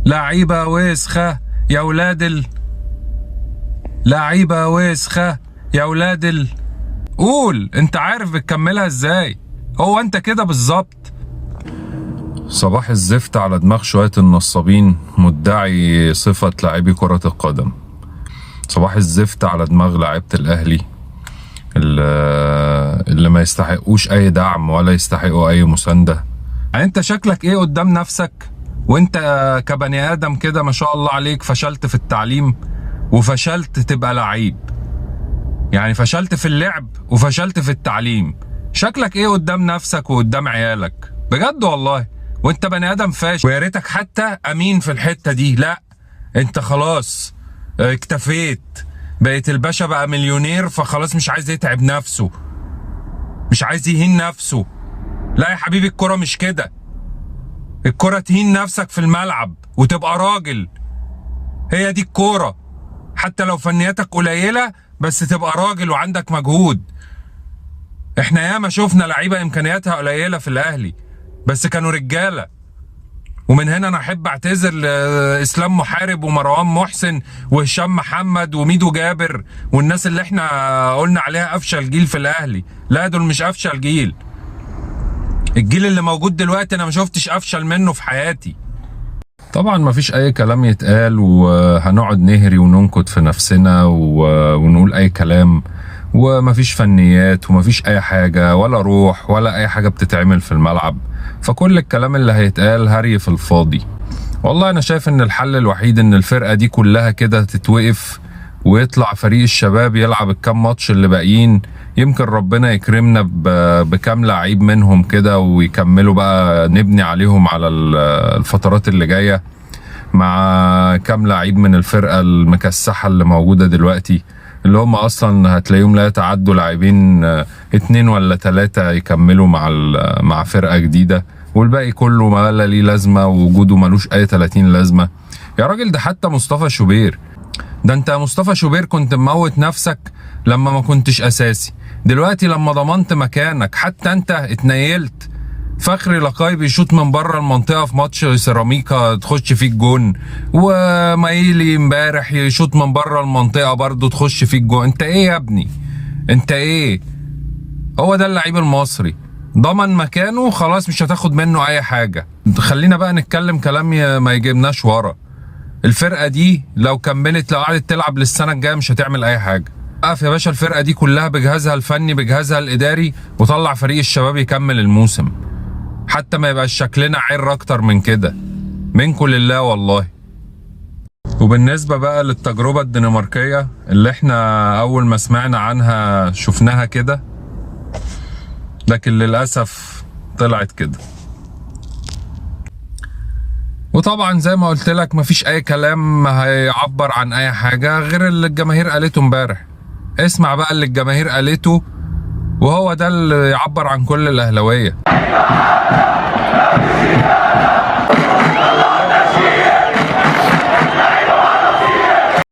لعيبة وسخة يا ولاد لعيبة وسخة يا ولاد قول انت عارف بتكملها ازاي. هو انت كده بالظبط. صباح الزفت على دماغ شوية النصابين مدعي صفة لاعبي كرة القدم. صباح الزفت على دماغ لعيبة الاهلي اللي ما يستحقوش اي دعم ولا يستحقوا اي مساندة. يعني انت شكلك ايه قدام نفسك وانت كبني ادم كده ما شاء الله عليك فشلت في التعليم وفشلت تبقى لعيب. يعني فشلت في اللعب وفشلت في التعليم. شكلك ايه قدام نفسك وقدام عيالك بجد والله. وانت بني ادم فاشل ويا ريتك حتى امين في الحتة دي. لا انت خلاص اكتفيت. بقيت الباشا بقى مليونير فخلاص مش عايز يتعب نفسه مش عايز يهين نفسه. لا يا حبيبي الكرة مش كده. الكرة تهين نفسك في الملعب وتبقى راجل. هي دي الكورة. حتى لو فنياتك قليلة بس تبقى راجل وعندك مجهود. احنا ياما شفنا لعيبة امكانياتها قليلة في الاهلي بس كانوا رجالة. ومن هنا انا احب اعتذر لاسلام محارب ومروان محسن وهشام محمد وميدو جابر والناس اللي احنا قلنا عليها افشل جيل في الاهلي. لا دول مش افشل جيل. الجيل اللي موجود دلوقتي انا ما شفتش افشل منه في حياتي. طبعا مفيش اي كلام يتقال وهنقعد نهري وننكد في نفسنا ونقول اي كلام ومفيش فنيات ومفيش اي حاجة ولا روح ولا اي حاجة بتتعمل في الملعب. فكل الكلام اللي هيتقال هري في الفاضي. والله انا شايف ان الحل الوحيد ان الفرقة دي كلها كده تتوقف ويطلع فريق الشباب يلعب الكام ماتش اللي باقيين. يمكن ربنا يكرمنا بكام لعيب منهم كده ويكملوا بقى نبني عليهم على الفترات اللي جاية مع كام لعيب من الفرقة المكسحة اللي موجودة دلوقتي اللي هم اصلا هتلاقيهم لا يتعدوا لاعبين 2 ولا 3 يكملوا مع فرقة جديدة والباقي كله ما لا ليه لازمة ووجوده ملوش اي 30 لازمة. يا راجل ده حتى مصطفى شوبير. ده انت مصطفى شوبير كنت مموت نفسك لما ما كنتش اساسي. دلوقتي لما ضمنت مكانك حتى انت اتنيلت. فخري لقاي بيشوط من بره المنطقه في ماتش سيراميكا تخش فيه الجون ومايلي امبارح يشوط من بره المنطقه برضه تخش فيه الجون. انت ايه يا ابني انت ايه؟ هو ده اللعيب المصري ضمن مكانه خلاص مش هتاخد منه اي حاجه. خلينا بقى نتكلم كلام ما يجيبناش ورا. الفرقه دي لو كملت لو قعدت تلعب للسنه الجايه مش هتعمل اي حاجه. وقف يا باشا الفرقه دي كلها بجهازها الفني بجهازها الاداري وطلع فريق الشباب يكمل الموسم حتى ما يبقاش شكلنا عير اكتر من كده. منكم لله والله. وبالنسبه بقى للتجربه الدنماركيه اللي احنا اول ما سمعنا عنها شفناها كده لكن للاسف طلعت كده. وطبعا زي ما قلت لك مفيش اي كلام هيعبر عن اي حاجه غير اللي الجماهير قالته امبارح. اسمع بقى اللي الجماهير قالته وهو ده اللي يعبر عن كل الاهلاويه.